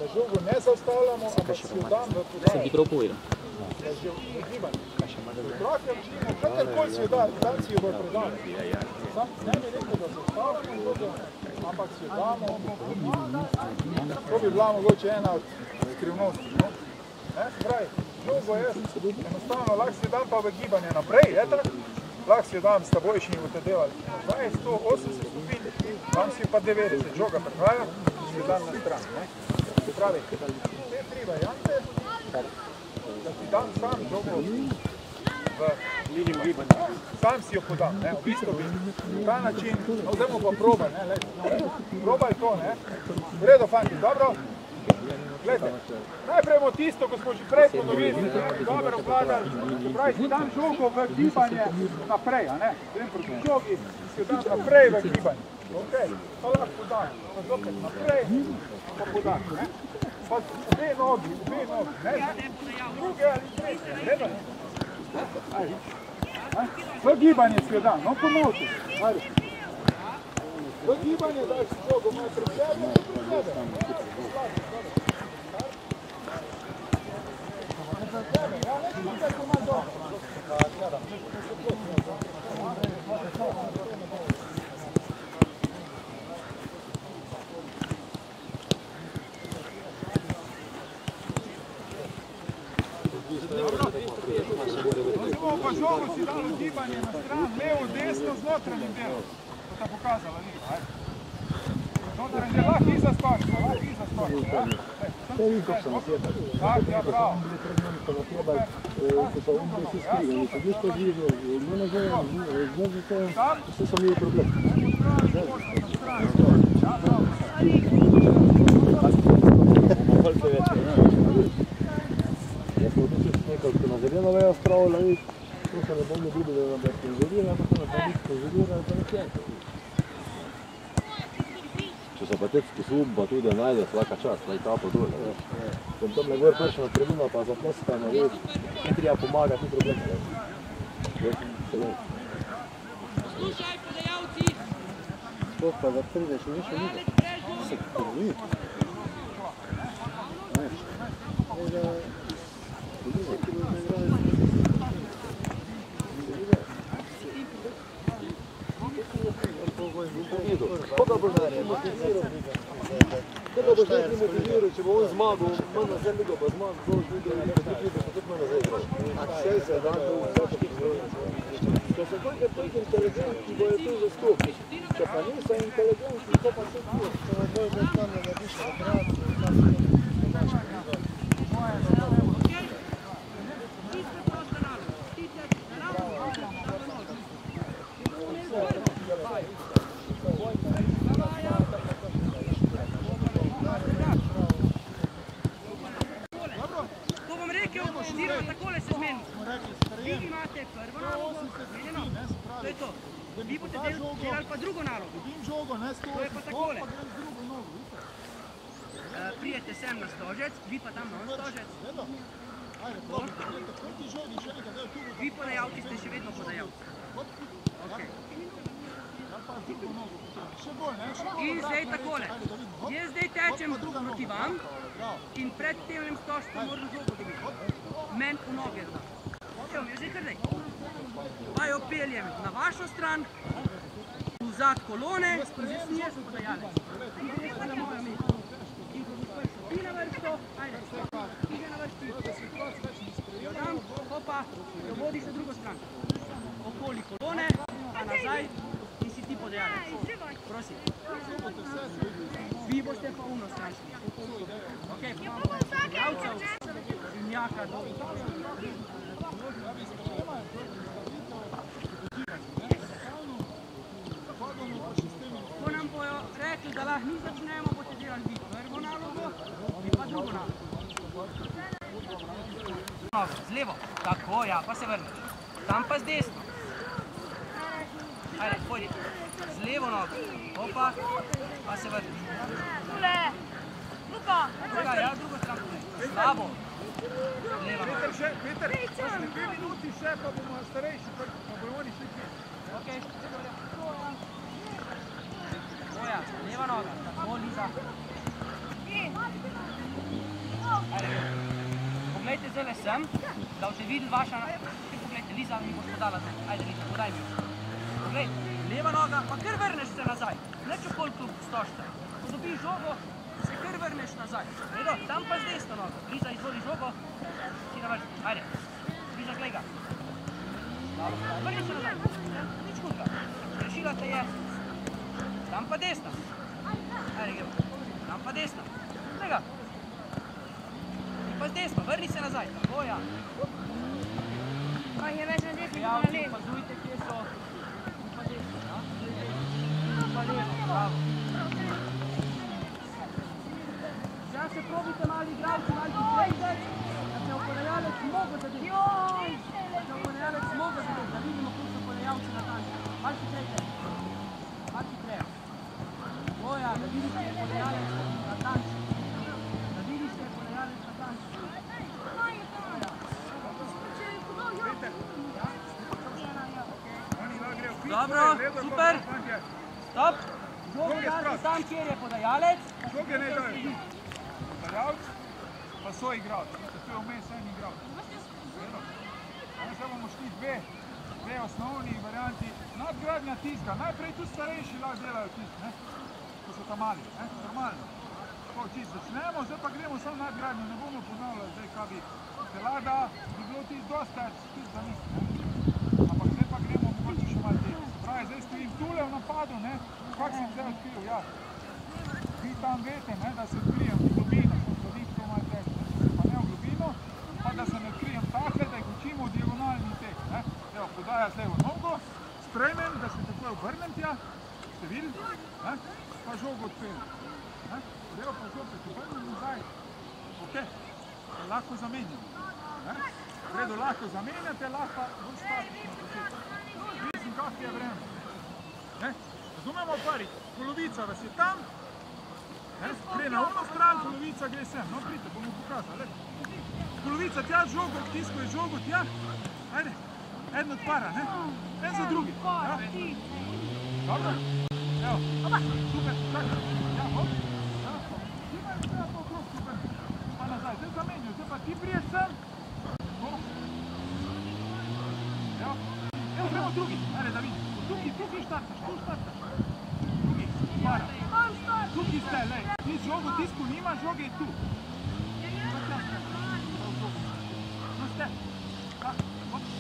Da žogo ne zaustavljamo, ampak si jo dam v podajo. Sem ti prav povedal. Da že v gibanje. Otroke učimo, katerkoli si jo dam si jo v predanje. Sam ne bi rekel, da zaustavljamo žogo, ampak si jo damo. To bi bila mogoče ena od skrivnosti. Pravi, žogo je enostavno, lahko si jo dam pa v gibanje naprej, je tako? Lahko si jo dam s tabojšnji, boste delali. Zdaj je 180 stopinj, dam si pa 90, žoga predvaja, si jo dam na stran. Se pravi, te tri variante, da ti dam sam žogo v liniju gibanja. Sam si jo podam, v bistvu bi na ta način, vzemo pa probaj, probaj to, v redu, fanti, dobro? Gledajte, najprej bomo tisto, ko smo že prej ponovili, dobro vladali, se pravi, si dam žogo v gibanje naprej, grem proti žogi, si jo dam naprej v gibanje. Ok, pa lahko podam, pa zopet naprej, pa podam, pa obe nogi, druge ali tretje, gledaj. V gibanje si jo dam, no ponovite, ajde. V gibanje daš žogo malo pred sebe, pa žogo si dal v gibanje na stran, levo, desno, z notranjim delom. To ta pokazala, notranjim del, lahko iza storica, Te vi kako sam osjećao. Tak, ja, bravo. Kada treba, se pa umre se skriva, ali se nešto živo, mene zovem, znači to, sve sam nije problem. Ja sam odličio s nekako na zeleno vejo spravila, to se ne bom ne bude da nam je konzervira, to se ne bom konzervira, to ne kjeka. Če se pa tek sposobim, pa tudi najde svaka čast, naj ta pa dole. Sem tam ne gor pršena tribuna, pa zapleskana, ne treba pomagati, ni problem. Slušaj, podajalci! To pa da prideš v višjo ligo. Se prvi. Koga boš nekaj motiviral? Koga boš nekaj motiviral, če bo on zmagal, manj na zemlji ga pa zmagal, to už vidio, da pa tudi manj na zemlji. A vse se da, to vse se pozvoljeno. Če se koliko toliko inteligentni, bojo tu zastopiti. Če pa niso inteligentni, to pa se tu. Če na dvoj bo tam ne napiše obrati, tam se ne naša kriva. Vi boste delali pa drugo nalogo. To je pa takole. Prijete sem na stožec, vi pa tam na stožec. Vi podajalci ste še vedno podajalci. In zdaj takole. Jaz zdaj tečem proti vam in pred temnem stožcem moram žogo dobiti. Men v noge da. Evo mi je zdaj kar zdaj. Pa jo peljem na vašo stran, vzad kolone, zdaj snije sem podajalec. In zdaj pa na mojo mesto. In ko boš prišel ti na vrsto, ajde, ti že na vrsti. Jo dam, hopa, jo vodiš na drugo stran. Okoli kolone, pa nazaj in si ti podajalec. Prosim. Vi boste pa umno stran šli. Ok, pa imamo podajalcev in jaka do ko nam bojo rekli, da lahko mi začnemo, boste delali vi prvo nalogo in pa drugo nalogo. Z levo, tako, ja, pa se vrneš. Tam pa z desno. Ajde, pojdi. Z levo nogo, opa, pa se vrneš. Tule, Luka! Druga, ja, drugo stran. Slabo. Leva noga. Peter, 2 minuti še, pa bomo starejši, pa bomo oni šli kje. Ok. Boja, leva noga, tako, Liza. zdaj sem, da boste videli vaša... Poglejte, Liza mi boš podala zdaj. Ajde, Liza, podaj mi jo. Poglej, leva noga, pa kar vrneš se nazaj. Neč okoli tu stošta. Ko dobiš žogo, se kar vrneš nazaj. Redo, tam pa z desno nogo. Liza, izvoli žogo. Si navrši. Ajde. Liza, glej ga. Vrni se nazaj. Nič hudga. Rešila te je. Tam pa desna. Ajde, gremo. Tam pa desna. Glej ga. Pa z desno, vrni se nazaj. Tako, ja. Je več na desni, Ja, na levi. opazujte, kje so. Pa desno, ja. Pa levo, bravo. Zdaj se probite mali igralci, mali hitrejte, da se opodajalec mogo zadeti. Da se opodajalec mogo zadeti, da vidimo, kako so opodajalci natančni. Mali hitrejte. Mali hitreje. Boja, da vidiš, da je opodajalec natančni. Da vidiš, da je opodajalec natančni. Dobro, super. Stop. Žogo date tam, kjer je podajalec. Žoge ne dajo. Podajalc, pa so igralci. To je vmes en igralc. Zdaj bomo šli dve osnovni varianti. Nadgradnja tiska. Najprej tu starejši lahko delajo tisk, ne? Ko so tam mali, ne? Normalno. Tako čisto začnemo, zdaj pa gremo samo nadgradnjo. Ne bomo ponavljali zdaj, kaj bi telada, bi bilo tisk dosta čisto za misli, ne? Ampak zdaj pa gremo mogoče še malo tega. Pravi, zdaj stojim tule v napadu, ne? Kak sem zdaj odkril, ja. Vi tam vete, ne, da se odkrijem v globino, so vidite to malo težko, pa ne v globino, pa da se ne odkrijem takle, da jih učimo v diagonalni tek, ne. Evo, podaja z levo nogo, sprejmem, da se takoj obrnem tja, ste videli, ne, pa žogo odpeljem, ne. Evo pa zopet obrnem nazaj, ok, lahko zamenjam, ne. V redu lahko zamenjate, lahko pa bolj statično početi. Mislim, kak je vreme, ne. Razumemo pari, polovica vas je tam, gre na ono stran, polovica gre sem. No, pridite, bomo pokazali. Polovica tja, žogo, tiskuje žogo tja. Ajde, eden od para, ne? En za drugi. Ja. Dobro? Evo, super, čakaj. Ja, hop. Ja, hop. Ima je treba to okrog, super. Pa nazaj, zdaj zamenjuj, zdaj pa ti priješ sem. Evo, evo, gremo drugi. Ajde, da vidim. Tukaj štartaš, tu štartaš. Drugi, para. Tukaj ste, lej. Ti žogo tisku nima, žoge je tu. No ste.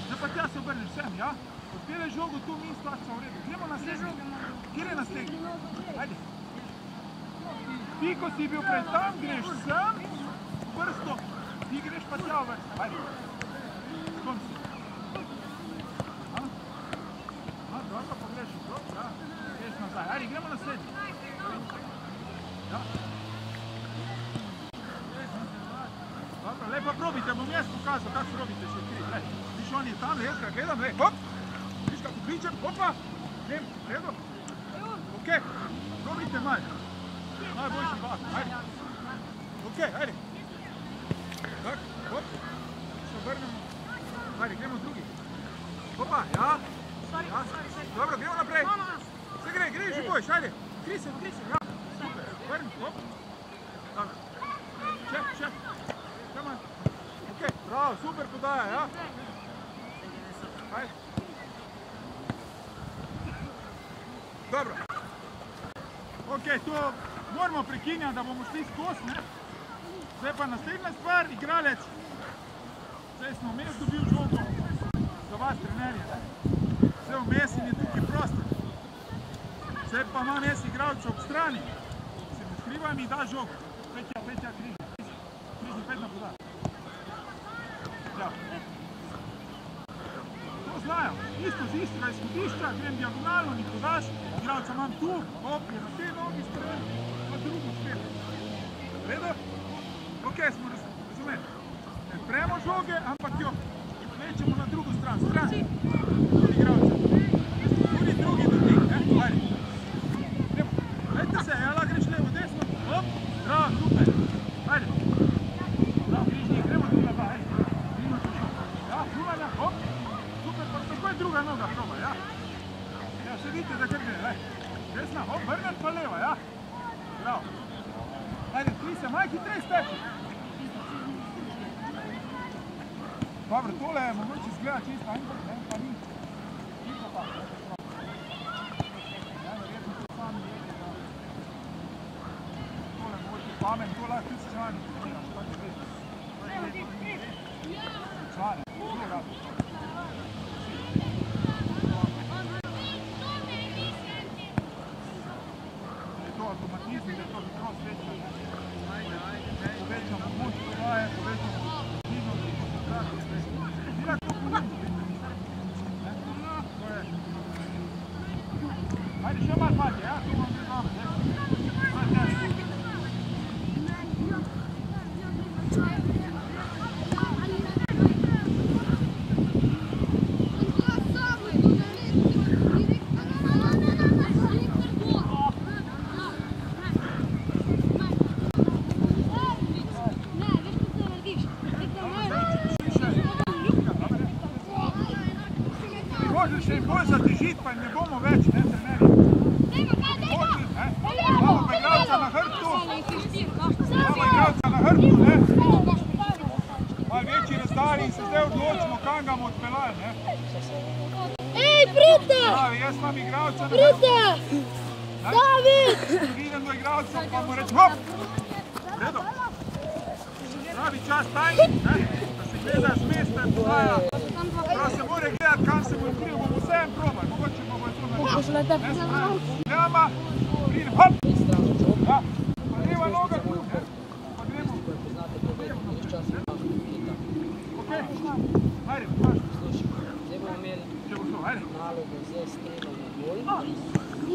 Zdaj pa tja se obrneš sem, ja? Odpelej žogo tu, mi stvarca v redu. Gremo naslednji. Kjer je naslednji? Ajde. Ti, ko si bil prej tam, greš sem, v vrsto. Ti greš pa tja v vrsto. Ajde. Skom si. Dobro pa pogreš okrog, ja. Greš nazaj. Ajde, gremo naslednji. Ja. Dobro, lej pa probite, bom jaz pokazal, kako probite še kri. Lej, viš, on je tam, jaz ga gledam, lej, hop. Viš, kako kličem, hopa. Grem, redo. Ok, probite malo. Najboljši bak, ajde. Ok, ajde. Tak, hop. Se obrnemo. Ajde, gremo drugi. Hopa, ja. Ja. Dobro, gremo naprej. Se gre že bojiš, ajde. Kri se, ja. Super, vrni, hop. Dobro. Še. Come on. Ok, bravo, super podaja, ja. Ajde. Dobro. Ok, to moramo prekinjati, da bomo šli skozi, ne. Zdaj pa naslednja stvar, igralec. Zdaj smo vmes dobil žogo za vas trenerje. Vse vmes in je tukaj prostor. Zdaj pa imam jaz igralca ob strani. Se mi skriva in mi da žogo. Petja, križni. Križni, pet na podaj. Ja. To znajo. Isto z istega izhodišča, grem diagonalno, mi podaš. Igralca imam tu, hop, je na te nogi sprejem, pa drugo spet. Redo? Ok, smo razumeli. Ne premo žoge, ampak jo vlečemo na drugo stran. Stran. Igralca. Tudi drugi dotik, ne? Ajde. Gremo. Lejte se, ja, lahko greš levo, desno. Hop. Bravo, super. Ajde. Bravo, križni, gremo druga dva, ajde. Gremo tu šok. Ja, druganja, hop. Super, pa tako je druga noga proba, ja. Ja, še vidite, da kar gre, lej. Desna, hop, vrnem pa leva, ja. Bravo. Ajde, tri se, malo hitrej steči. Dobro, tole je mogoče izgleda čisto enkrat, ne, pa ni. Ni pa tako, ne. Ja, verjetno to sami vedi, da tole mogoče pamet, to lahko tudi člani. Člane, zelo rado. Da je to automatizm, da je to hitrost večja, ne. Povečamo moč podaje, povečamo brzino, ni lahko pomembno. Ajde, še malo patje, ja, tu vam gre dobro, Možeš še bolj zatežiti, pa ne bomo več, ne, trenerji. Imamo pa igralca na hrbtu. Imamo igralca na hrbtu, ne. Malo večji razdalji in se zdaj odločimo, kam ga bomo odpeljali, ne. Ej, pridite! Pravi, jaz imam igralca na hrbtu. Pridite! David! Pridem do igralca, pa mu rečem, hop! Vredo. Pravi čas tajnik, ne, da se gleda z mesta in podaja. Prav se mora gledati, kam se bo odkril, bomo vsem probali, mogoče bomo to naredili. Nema, pridem, hop! Ja, pa leva noga tu, ne? Pa gremo. Ok, ajde, paš. Če bo šlo, ajde.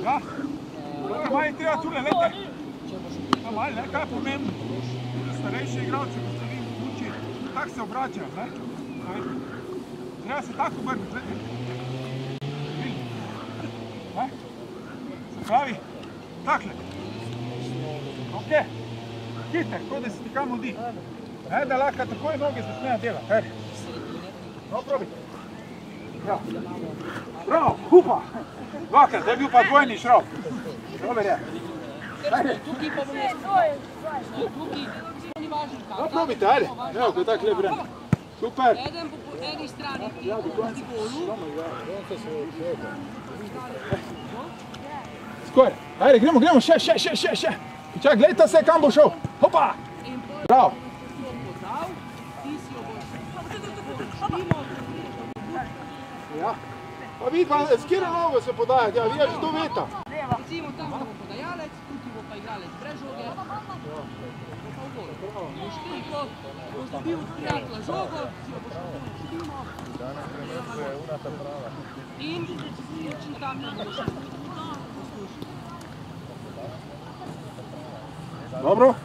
Ja, malo treba tule, letaj. Pa malo, ne, kaj je pomembno? Starejši igralci, ko se vi uči, tako se obračajo, ne? Treba se tako obrniti, gledaj. Se pravi, takle. Ok, hiter, kot da se ti kam odi. Da lahko takoj noge začnejo delati. No, probi. Bravo, hupa. Dvakrat, da je bil pa dvojni šrov. Dober je. Tukaj pa bomo tukaj, ni važno kam. No, probite, ajde. Evo, ko je tako lep vreme. Super. Eden po eni strani proti golu. Skor, ajde, gremo, še. Čak, gledajte se, kam bo šel. Hopa. Bravo. Ja. Pa vidi, s kjero nogo se podaja, ja, vi je že to veta. Recimo tam bo podajalec, tukaj bo pa igralec brez žoge. Boš tiko, boš dobil od prijatelja žogo, si jo boš poštimo. In točno tam ne boš. Dobro.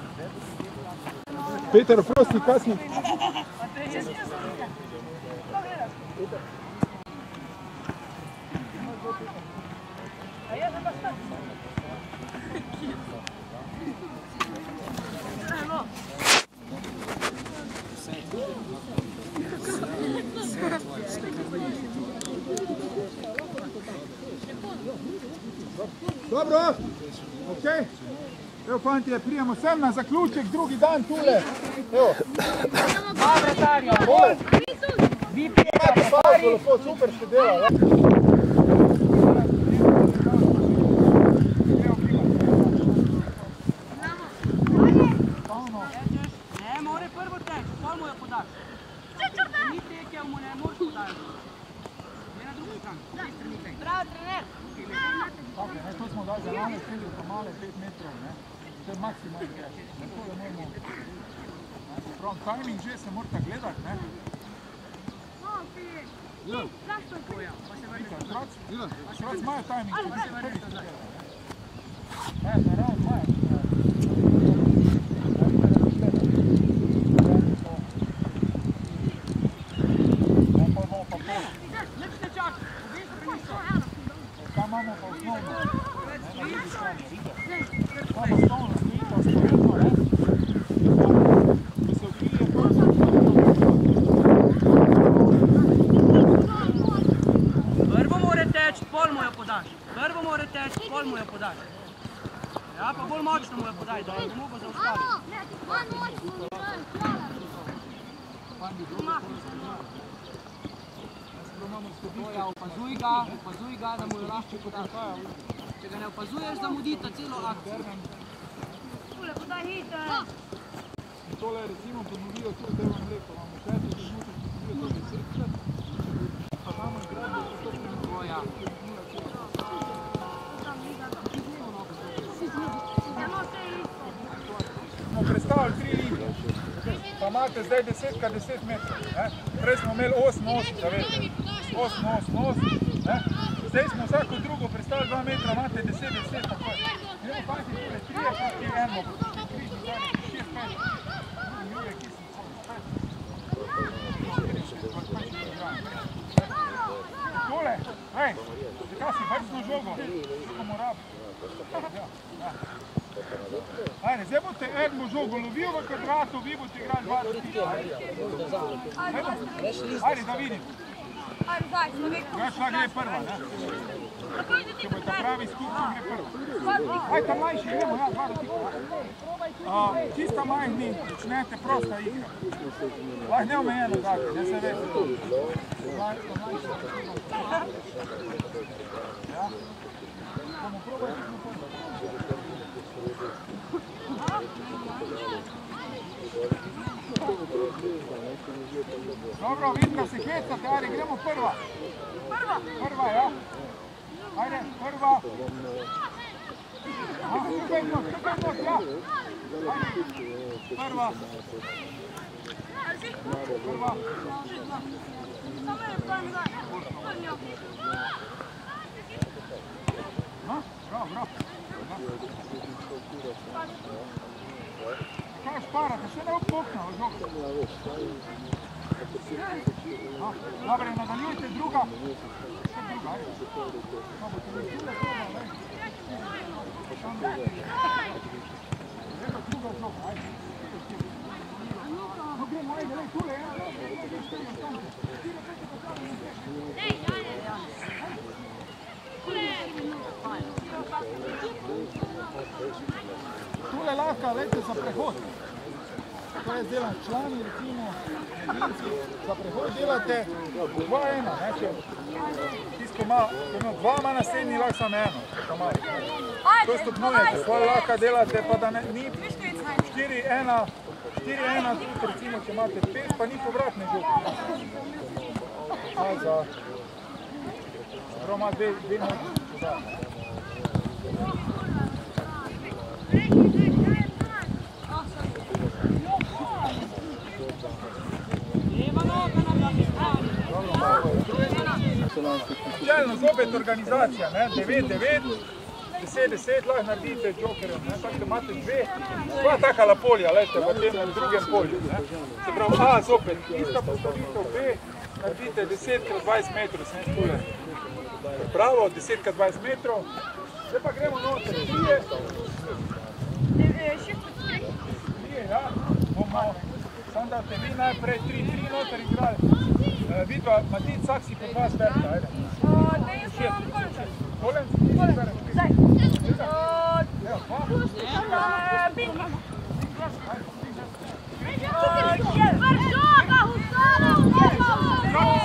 Peter, prosti, kasni. Dobro, ok. Evo, fantje, prijemo sem na zaključek, drugi dan tule. Evo. Dobro, Tarjo. Vi Imate pauzo, lepo, super ste delali. Ne, more prvo teči, pol mu jo podaš. Ni tekel mu, ne moraš podajati. Ne na drugi stran, ne strani tek. Bravo, trener! To smo dali za male strelje, pa male 5 metrov, ne. To je maksimalno greš. Tako da moramo... Prav, timing že se morate gledati, ne. Otroci imajo timing, če se prvi se gledati. Ne, naravno imajo. Tam imamo pa osnovno. Imamo osnovno, stoji pa sporedno, ne. Da se okrije prvo. Prvo more teči, pol mu jo podaš. Prvo more teči, pol mu jo podaš. Ja, pa bolj močno mu jo podaj, da bo mogel zaustaviti. Opazuj ga, da mu je lahko podati. Če ga ne opazuješ, zamudita celo akcijo. Tule, podaj hiter. In tole recimo ponovijo tudi, da vam rekel, imamo 6 trenutek, ponovijo to 10krat, pa imamo igrati, da to Boja. smo predstavili 3 linije, pa imate zdaj 10x10 metrov. Prej smo imeli 8-8, da veste. 8-8-8, zdaj smo vsako drugo predstavili 2 metra, imate 10-10, tako je. Gremo fajti tole 3 proti 1, proti 3, 6-5. Tole, hej, zakaj si vrstno žogo? Žogo mu rabi. Ajde, zdaj boste eno žogo lovil v kvadratu, vi boste igrali 2 proti 3. Ajde, da vidim. Ajde, zdaj, človek. Ja, šla gre prva, ne? Če bo ta pravi skupno, gre prva. Ajde, tam manjši, gremo, ja, 2 proti 3. Čista majhni, začnete prosta igra. Lahko neomejeno dati, ne se veste. Ja? Bomo probali tudi prvo. Dobro, vidim, da se hecate, ajde, gremo prva. Prva, ja. Ajde, prva. Tukaj not, ja. Ajde, prva. Prva. Bravo. Kaj šparate, še ne upoknal, žog. Dobre, nadaljujte, druga. Še druga, ajde. Druga žog, ajde. No gremo, ajde, lej, tule, tule lahko, lejte, za prehod. To je delan člani, recimo, za prehod delate 2-1, ne, če tisto ima 2, ima naslednji lahko samo 1. To stopnjujete, potem lahko delate, pa da ni 4-1, recimo, če imate 5, pa ni povratne žoge. Prav ima 2 možnosti dodati. Načelno zopet organizacija, 9-9, 10-10 lahko naredite džokerjev, tako da imate 2 taka lapolja, lejte, v tem drugem polju. Se pravi, A zopet, ista postavitev, B, naredite 10x20 metrov, sem tule pravo, 10x20 metrov. Zdaj pa gremo noter, 3, ja, bomo, samo da ste vi najprej 3 noter igrali. Vidva, Matic, vsak si po 2 sperta, ajde. Kolen? Zdaj. Evo, 2.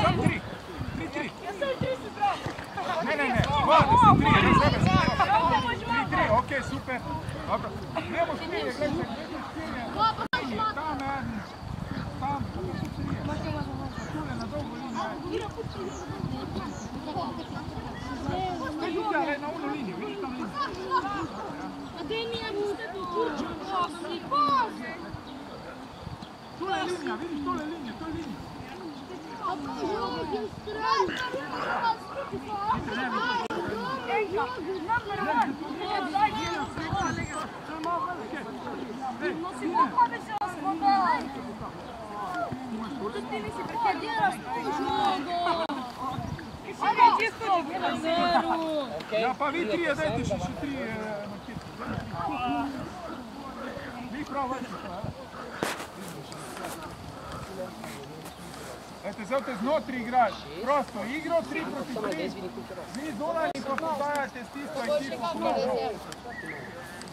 Sam 3. 3. Ne, 3, okej, super. Dobro. Gremo špilje, gledajte, tam, tule na dolgo linijo. Kaj ljudja, na ono linijo, vidiš tam linijo. Tule je linija, vidiš tole linijo, to je linija. Ja, pa vi 3, dajte še 3 markice. Vi prav vršite. Ete, zdaj te znotri igraš. Prosto igro, 3 proti 3. Vi zunaj pa podajate s tisto ekipo.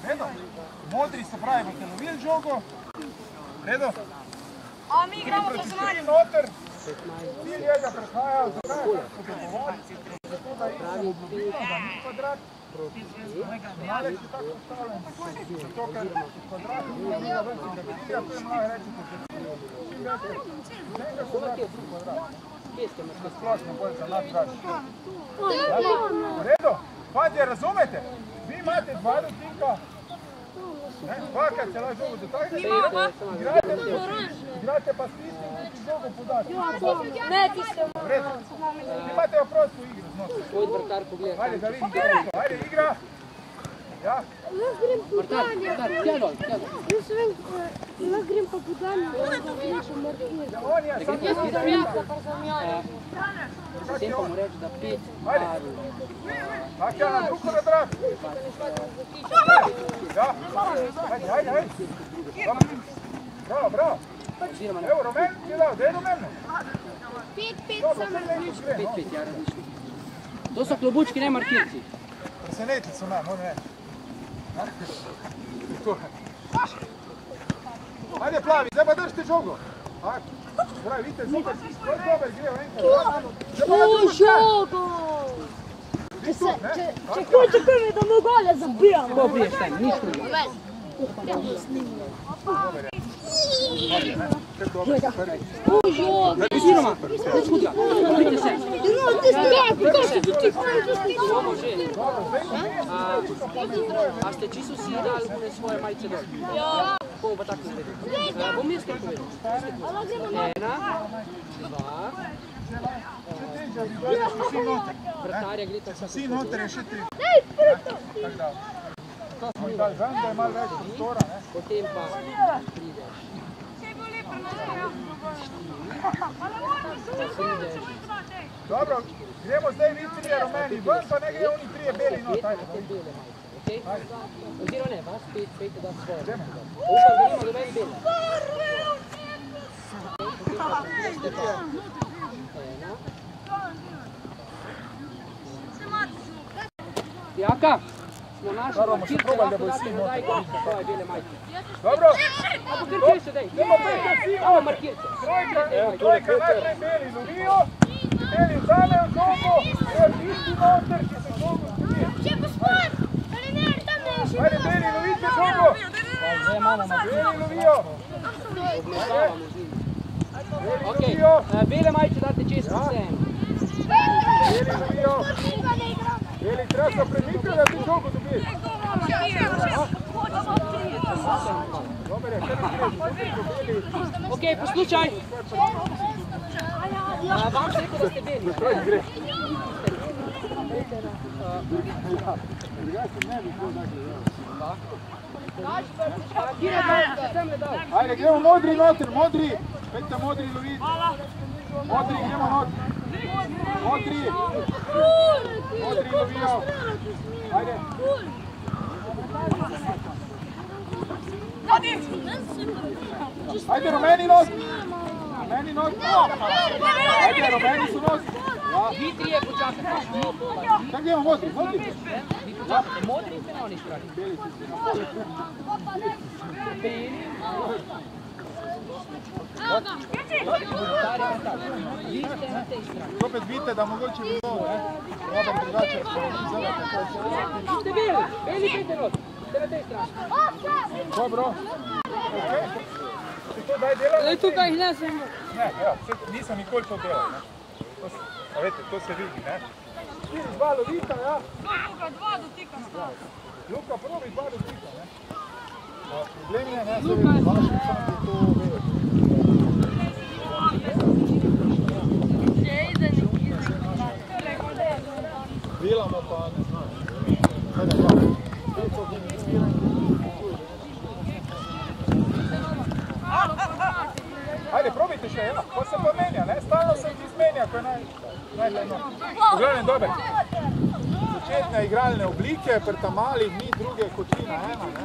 Redo? Modri se pravi, boste lovili žogo. Redo? A mi igramo po zunanju. Noter, cilj je, da prehajajo, zakaj? Zato, da igramo globino, da ni kvadrat. Malec je tako postavljen. Zato, ker kvadrat ni globina več in repetira, to je mlaj rečete, da čim več kvadrat je kvadrat. Splošno bolj za nadgrad. V redu, fantje, razumete? Vi imate dva dotika. Dvakrat se lahko žogo dotaknete, igrate pa s tistim, ki ti žogo podate. Ne, tiste. V redu. Imate jo prosto igro znotraj. Ajde, da vidim, ajde, igra. Ja. Jaz grem po dalje. Jaz vem, jaz grem pa po dalje. On je, sam je Zamjanja. Tempo mu reči, da 5 Ajde. Tako ja, na drugo nadrat. Ja, ajde. Bravo. Evo, Romen, ti dao, gdje je Romeno? 5 Dobro, samo. sve neći gre. 5, ja različno. To so klobučki, ne markirci. Presenetili su nam, oni reći. Ajde plavi, zdaj pa držite žogo. Pravi, vidite, super, skoro dober gre, enkrat. Žogo! Čekaj me, da me gole zabijam. Ko biješ taj, niš drugo. Žogo! Siroma, ne skutra, probite se. A ste čisto si dali one svoje majice dol? Ja. Ko pa tako naredili? Bom jaz kaj povedal. 1, 2, vratarja gleda kako. Vsi noter je še 3. Tako da, to smo jih dali ven, da je malo več prostora, ne? Potem pa prideš. Dobro, gremo zdaj vi 3 rumeni ven, pa ne gre oni 3 beli not, ajde. Oziroma ne, vas 5 da svoje. Upam, da ima doben beli. Jaka, smo našli markirce, lahko date nazaj gor svoje bele majke. Dobro, A pokričaj se, dej. Evo markirce. trojka najprej beli lovijo, beli vzamejo žogo, isti noter, ki se žogo zgubi. Če gospod! Ali ne, tam ne je še Ajde, beli, lovite žogo! Beli lovijo! Obletavamo z njim. Beli Ok, lovijo! bele majke date čez vseeno. Beli lovijo! Beli, treba se premikati, da ti žogo dobiš. Dobar je, kar ne greš, beli. Ok, poslušaj. Vam se rekel, da ste beli. Troj gre. Kire dal, da sem le dal. Ajde, gremo modri noter, modri. Pejte modri loviti. Modri, gremo noter. Modri. Modri lovijo. Ajde. Ajde, rumeni not. Rumeni not. Ajde, rumeni su not. Vi trije počakajte. Tako gremo modri, modri. Vi počakajte, modri ste na oni strani. Beli. Vi ste na tej strani. Opet vidite, da mogoče bi bilo, ne? Robam drugače razporediti. Vi ste beli, beli pejte not. Ste na tej strani. Dobro. Okay. Si to daj delal? tukaj ne sem. Ne, evo, nisem nikoli to delal, ne. A vete, to se vidi, ne. 4-2 lovita, ja. Luka probi 2 dotika, ne. Problem je, ne, se vidi, vaš sam je to vejo. Delamo pa ne znam. Hajde, bravo. Ajde, probajte še, ja, pa se pa menja, ne, stalno se izmenja, ko je najgledno. Pogledam, dober. Začetne igralne oblike, pri tamalih ni druge kočina ena, ne.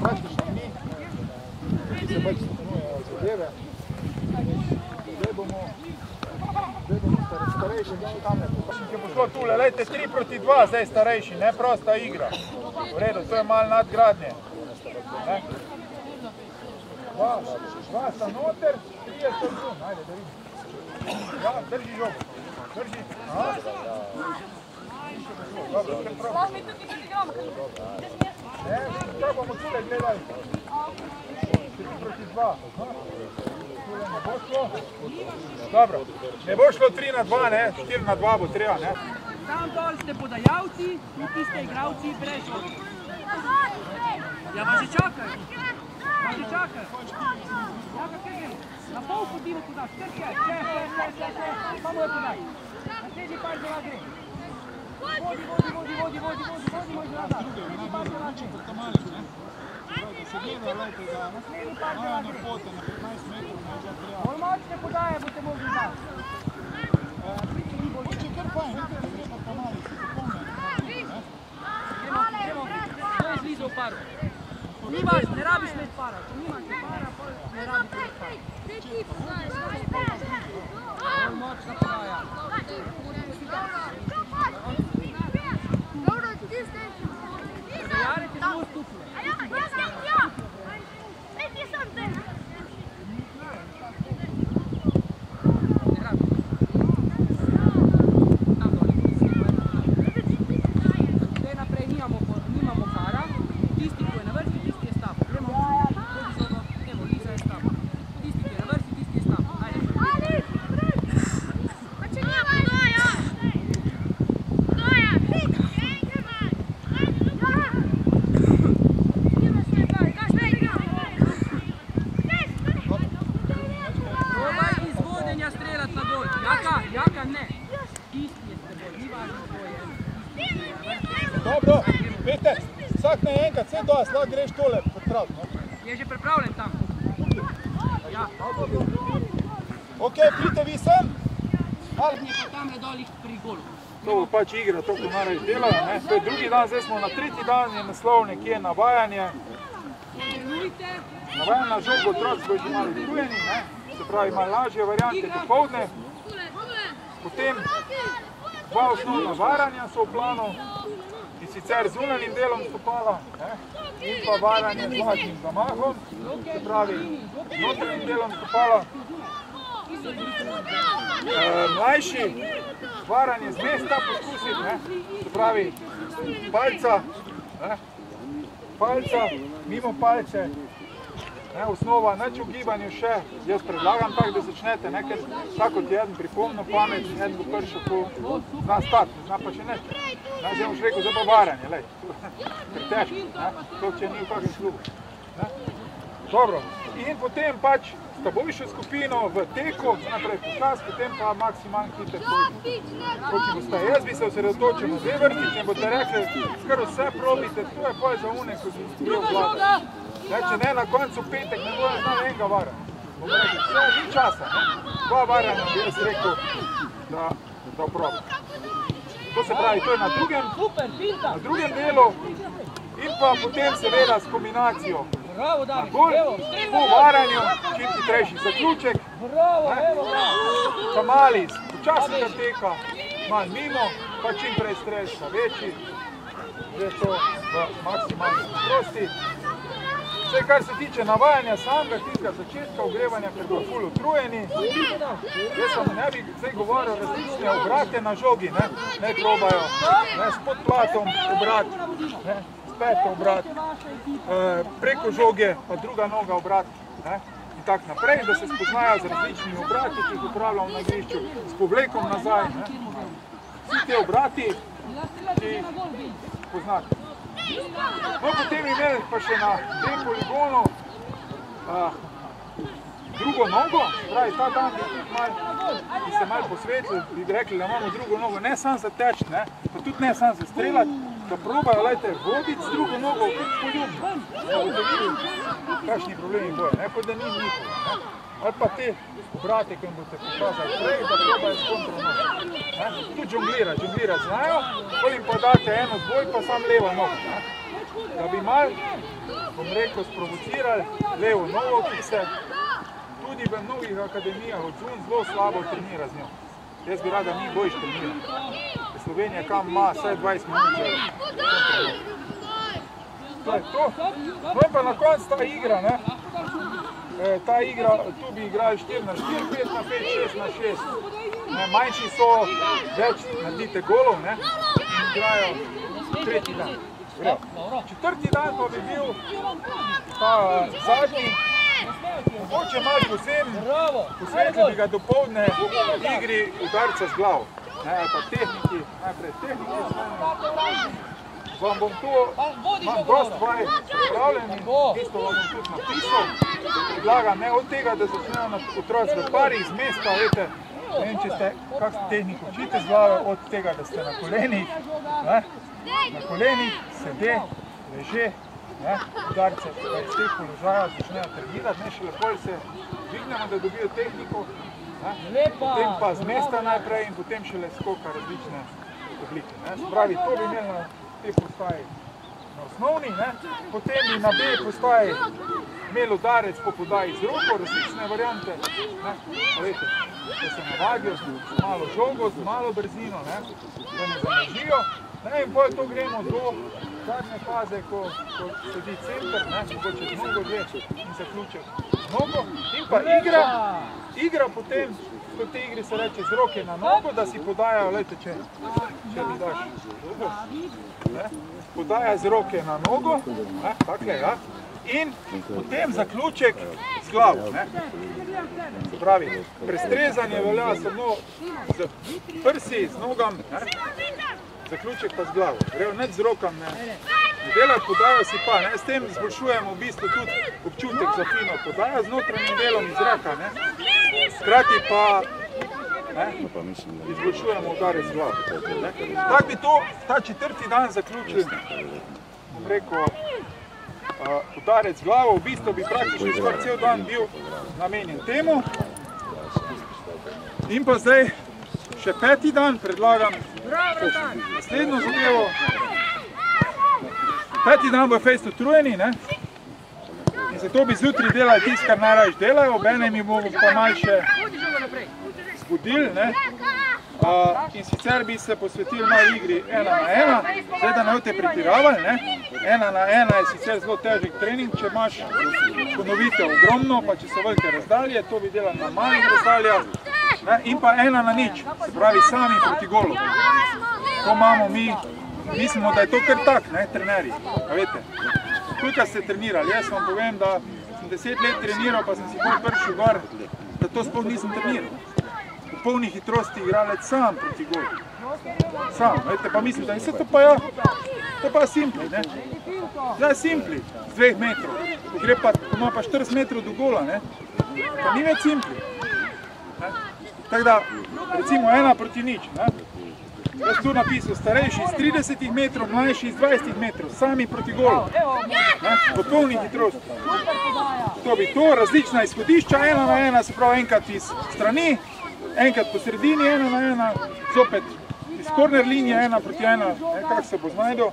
Praktično ni. Se pač stopnujejo zadeve. Zdaj bomo starejši, še tam ne. Je pošlo tule, lejte 3-2, zdaj starejši, ne prosta igra. V redu, to je malo nadgradnje. Dva sta noter, 3 sta zun. Ajde, da vidim. Ja, drži žogo. Drži. Dobro, kar prav. Lahko mi tudi kaj igramo. Ne, kaj bomo tule gledali? 4 proti 2. Tule ne bo šlo. Dobro, ne bo šlo 3 na 2, ne? 4 na 2 bo treba, ne? Tam dol ste podajalci in tiste igravci brez žoge. Ja, vas že čakajo. Vas že čakajo. Ja, kaj gre? Na pol hodimo podaš. Še. Pa mu je podaj. Naslednji par dela gre. Vodi, moj zrada. Naslednji par dela gre. Naslednji par dela gre. Bolj močne podaje boste mogli dati. Hoče kar fajn, treba pomali se zapomne. Gremo, to je zlizo v paru. Ni važno, ne rabiš imeti para. Ko nimate para, ne rabiš imeti para. Bolj močna podaja. Predajalec je zelo stupno. Dobro, Peter, vsak naenkrat, vse do vas, lahko greš tole pripraviti. Je že pripravljen tam. Ja. Ok, pridite vi sem. Tamle dol jih pri golu. To bo pač igra, to ko naraš delala, ne? To je drugi dan, zdaj smo na tretji dan, je naslov nekje navajanje. Navajanje na žogo, otroci bojo že malo utrujeni, ne? Se pravi, malo lažje variante dopoldne. Potem 2 osnovna varanja so v planu, in sicer z zunanjim delom stopala, in pa varanje z lahkim zamahom, se pravi, notranjim delom stopala. Mlajši varanje z mesta poskusiti, se pravi, palca, mimo palce, osnova, nič v gibanju še, jaz predlagam tako, da začnete, ker tako ti eden pripomno pamet, eden bo prišel, ko zna stati, zna pa še neč. Zdaj boš rekel, zdaj pa varanje, lej, ker težko, to če ni v kakšen slugu. Dobro, in potem pač sta boljšo skupino v teku, naprej počas, potem pa maksimalno hiter koči boste. Jaz bi se osredotočil na 2 vrsti, če boste rekli, skar vse probite, to je pa za une, ko si bil vlada. Če ne, na koncu petek ne bojo znali enega varanja. Bomo rekli, vse ni časa, 2 varanja bi jaz rekel, da oprobam. To se pravi, to je na drugem delu in pa potem seveda s kombinacijo na gol, po varanju, čim hitrejši zaključek, pa mali, počasnega teka, malo mimo, pa čim prej stres, pa večji, že to v maksimalni hitrosti. Vse, kar se tiče navajanja samega tistega začetka ogrevanja, ker bo ful utrujeni, jaz vam ne bi zdaj govoril različne obrate na žogi, ne probajo, s podplatom obrat, spet obrat, preko žoge pa druga noga obrat in tak naprej, da se spoznajo z različnimi obrati, ki jih uporabljamo na igrišču, s povlekom nazaj. Vsi te obrati, ki jih poznate. No, potem imeli pa še na tem poligonu drugo nogo, pravi ta dan bi se malo posvetili, bi rekli, da imamo drugo nogo, ne sam za teči, pa tudi ne sam za streljati, da probajo, voditi z drugo nogo kot poljubno, da boste videli, kakšni problemi bojo, kot da ni njihovo, ali pa te obrate, ki jim boste pokazali prej, da probajo s kontro nogo. Tudi žonglirati znajo, potem jim pa date eno dvoj, pa sam levo nogo, da bi malo, bom rekel, sprovocirali levo nogo, ki se tudi v mnogih akademijah od zun zelo slabo trenira z njo. Jaz bi rad, da mi bojiš trenira. Slovenija kam ima vsaj 20 minut. To je to. No in pa na koncu ta igra, ta igra, tu bi igrali 4 na 4, 5 na 5, 6 na 6. Manjši so, več naredite golov, ne, in igrajo tretji dan. Četrti dan pa bi bil ta zadnji, mogoče malo posvetili bi ga dopoldne igri udarca z glavo. Ali pa tehniki, najprej tehniki vam bom to, imam dost vaj pripravljeni, isto vam bom tudi napisal, predlagam, ne od tega, da začnejo otroci v parih z mesta, vete, ne vem, če ste kakšno tehniko učite z glave, od tega, da ste na kolenih, sede, leže, udarce, da iz teh položaja začnejo trenirati, ne šele pol se dvignemo, da dobijo tehniko, potem pa z mesta najprej in potem šele skoka različne oblike. Spravi, to bi imeli na te postaji na osnovni, potem bi na B postaji imeli udarec po podaji z roko, različne variante, veste, da se navadijo z malo žogo, z malo brzino, da ne zamežijo. In potem to gremo do zadnje faze, ko sedi center, mogoče z nogo dve in zaključek z nogo. In pa igra potem, v tej igri se reče z roke na nogo, da si podajajo, lejte, če mi daš žogo, podaja z roke na nogo, takle, in potem zaključek z glavo. Se pravi, prestrezanje velja samo z prsi, z nogam, zaključek pa z glavo. Grejo nič z rokam ne delati, podajo si pa. S tem izboljšujemo v bistvu tudi občutek za fino podajo z notranjim delom iz raka. Hkrati pa izboljšujemo udarec z glavo. Tako bi to ta četrti dan zaključili, bom rekel, udarec z glavo. V bistvu bi praktično skoraj cel dan bil namenjen temu. In pa zdaj še peti dan predlagam naslednjo zadevo. Peti dan bo fejst utrujeni, in zato bi zjutraj delali tisto, kar najrajš delajo, obenem mi bomo pa malo še zbudili, in sicer bi se posvetili malo igri 1 na 1, zdaj da ne boste pretiravali, 1 na 1 je sicer zelo težek trening, če imaš ponovitev ogromno, pa če so velike razdalje, to bi delali na malih razdaljah, in pa 1 na 0, se pravi sami proti golu. To imamo mi, mislimo, da je to kar tak, trenerji, a veste. Tukaj ste trenirali, jaz vam povem, da sem 10 let treniral, pa sem si bolj pršel gor, da to sploh nisem treniral. V polni hitrosti igralec sam proti golu. Sam, veste, pa mislim, da je to pa ja, to pa simpli, Zdaj simpli, z 2 metrov, ko ima pa 40 metrov do gola, pa ni več simpli. Tako da, recimo 1 proti 0, jaz tu napisal starejši iz 30 metrov, mlajši iz 20 metrov, sami proti golu, v polni hitrosti. To bi to, različna izhodišča, 1 na 1, se pravi enkrat iz strani, enkrat po sredini 1 na 1, zopet iz korner linije 1 proti 1, kak se bo znajdel.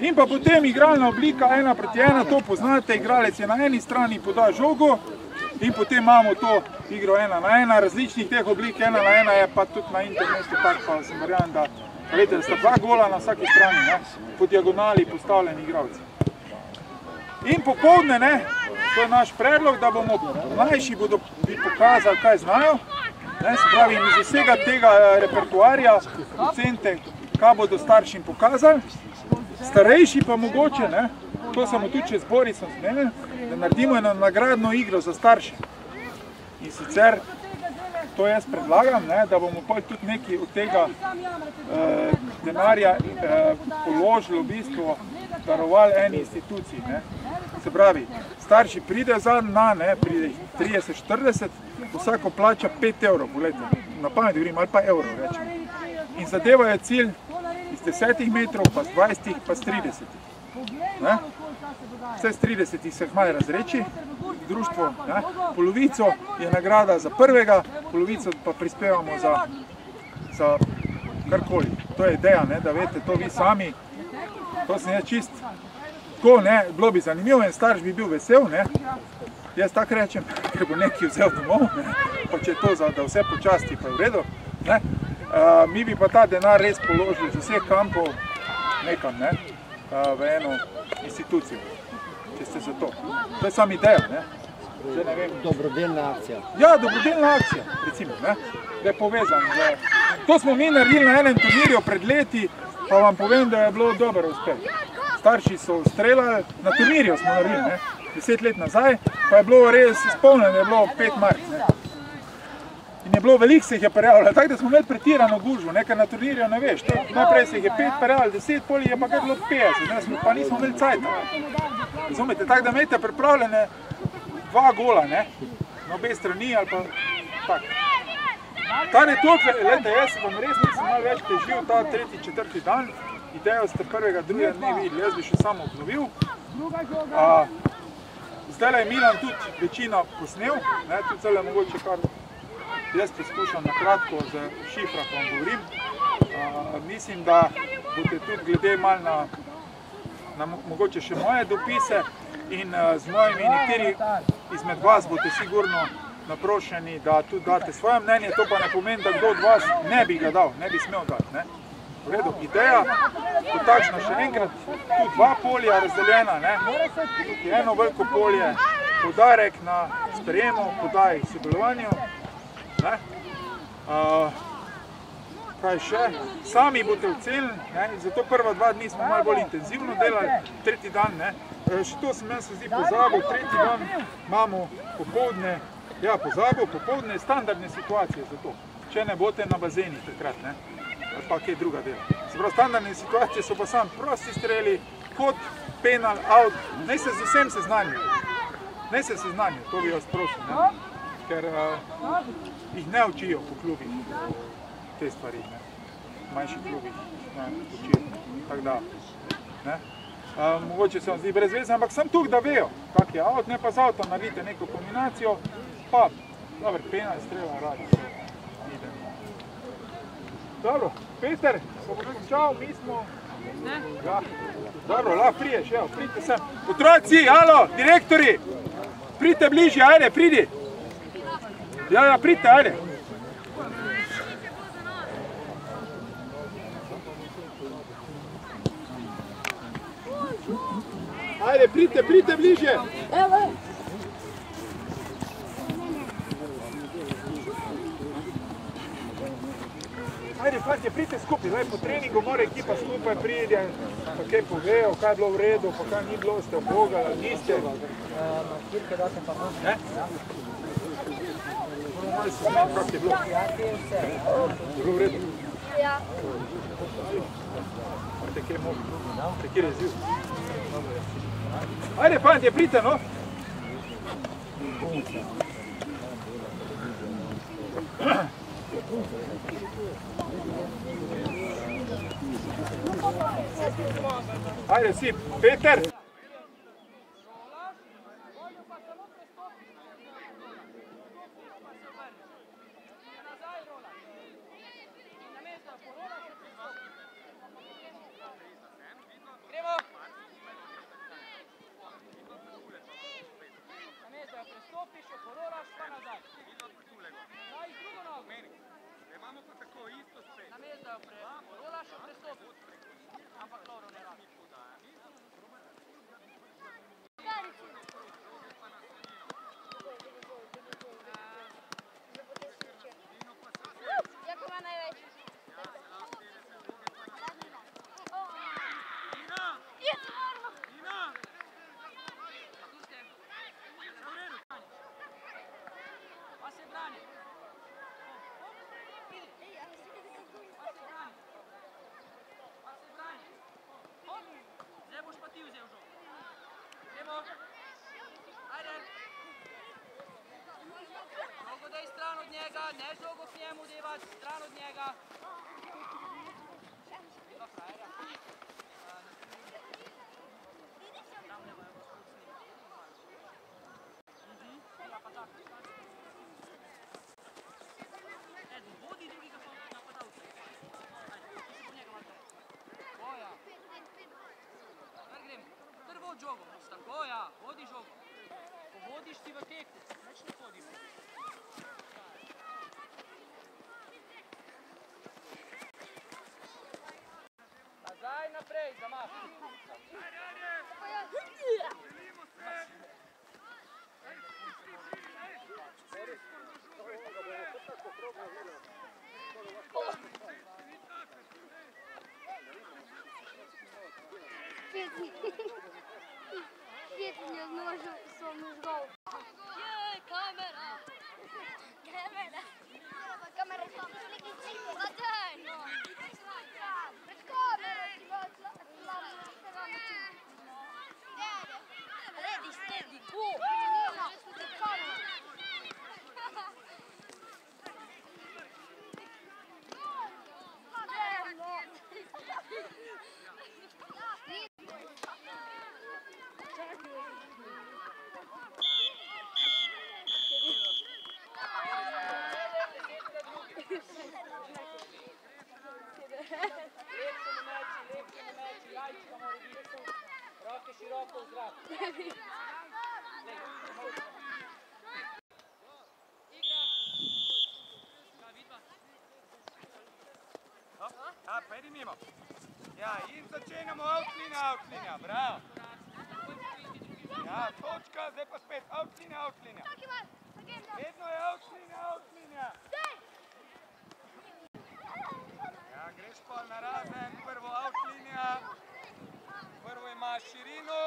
In pa potem igralna oblika 1 proti 1, to poznate, igralec je na eni strani poda žogo, in potem imamo to igro 1 na 1, različnih teh oblik 1 na 1 je pa tudi na internetu, tako pa sem verjam, da sta 2 gola na vsaki strani, po diagonali postavljeni igralci. In popoldne, to je naš predlog, da bomo mlajši bi pokazali, kaj znajo, se pravi, iz vsega tega repertoarja, procente, kaj bodo staršim pokazali, starejši pa mogoče, to smo tudi čez Boricom zmenili, da naredimo eno nagradno igro za starše. In sicer, to jaz predlagam, da bomo tudi nekaj od tega denarja položili, v bistvu darovali eni instituciji. Se pravi, starši pridejo zadnji dan, pride 30-40, vsako plača 5 evrov, na pamet govorim, ali pa evrov rečemo. In zadeva je cilj iz 10 metrov, pa z 20, pa z 30. Vse z 30 se malo razreči, društvo, polovico je nagrada za prvega, polovico pa prispevamo za karkoli. To je ideja, da veste, to vi sami, to sem jaz čist, tako, bilo bi zanimivo, en starš bi bil vesel, jaz tako rečem, ker bo nekaj vzel domov, pa če je to, da vse počasti, pa je v redu, mi bi pa ta denar res položili z vseh kampov nekam, v eno institucijo, če ste za to. To je sam ideja, že ne vem. Dobrodelna akcija. Ja, dobrodelna akcija, recimo, ne? Da je povezan. To smo mi naredili na enem turnirju pred leti, pa vam povem, da je bilo dober uspeh. Starši so streljali, na turnirju smo naredili, ne? 10 let nazaj, pa je bilo res izpolnjeno, je bilo 5 maric, ne? In je bilo veliko se jih je prijavljalo, tako da smo imeli pretirano gužvo, nekaj na turnirju ne veš. Najprej se jih je 5 prijavljali, 10 poli je pa kar bilo 50, pa nismo imeli cajta. Razumete, tako da imejte pripravljene 2 gola, ne? Na obe strani ali pa tako. Ta je toliko, gledajte, jaz vam res nisem malo več težil ta 3., 4. dan. Idejo ste 1., 2. dne videli, jaz bi še samo obnovil. Zdaj je Milan tudi večino posnel, tudi zdaj mogoče kar jaz poskušam na kratko z šifrah vam govorim. Mislim, da boste tudi glede malo na mogoče še moje dopise in z mojimi nekateri izmed vas boste sigurno naprošeni, da tudi date svoje mnenje. To pa ne pomeni, da kdo od vas ne bi ga dal, ne bi smel dati. V redu, ideja, kot takšna še enkrat, tu 2 polja razdeljena, tukaj eno veliko polje, poudarek na sprejemu, podaji sodelovanju. Kaj še? Sami boste ocenili, zato prva 2 dni smo malo bolj intenzivno delali, 3. dan, še to sem jaz se zdi pozabil, 3. dan imamo popoldne, ja pozabil, popoldne standardne situacije za to, če ne boste na bazeni takrat, ali pa kaj druga dela. Se pravi, standardne situacije so pa sam prosti streli, kot, penal, out, naj se z vsem seznanjijo, to bi vas prosil, ker jih ne učijo po klubih te stvari, manjših klubih ne učijo, tako da, mogoče se vam zdi brezvezno, ampak sem tukaj, da vejo, kak je out, ne pa z avtom naredite neko kombinacijo, pa, dober, penal, strela, radi, idemo. Dobro, Peter, ko bo končal, mi smo, dobro, lahko priješ, evo, pridite sem, otroci, alo, direktori, pridite bližje, ajde, pridi. Ja, pridite, ajde. Ajde, pridite bližje. Ajde, fantje, pridite skupaj, po treningu mora ekipa skupaj pride, pa kaj povejo, kaj je bilo v redu, pa kaj ni bilo, ste obogali, niste. Malo se zmeni, kak je bilo. Bilo v redu? Ja. Imate kaj mogo? Imate kaj reziv? Ajde, fantje, pridite, no? Ajde, si, Peter! Ne žogo k njemu devat, stran od njega. Vodi drugega napadalca. Boja. Kar grem, kar vod žogo. Tako ja, vodi žogo. Ko vodiš ti v teku, neč ne hodim. Naprej, zamah. Ajde, ajde! Želimo se! Ajde mimo. Ja, in začenjamo outlinja, bravo. Ja, točka, zdaj pa spet outlinja. Vedno je outlinja. Ja, greš pa na razen, prvo outlinja. Prvo imaš širino.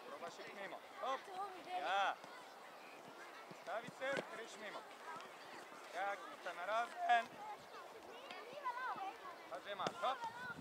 Probaš ih mimo. Hop. Ja. Stavi se, greš mimo. Ja, kita na razen. Pa zdaj imaš, hop.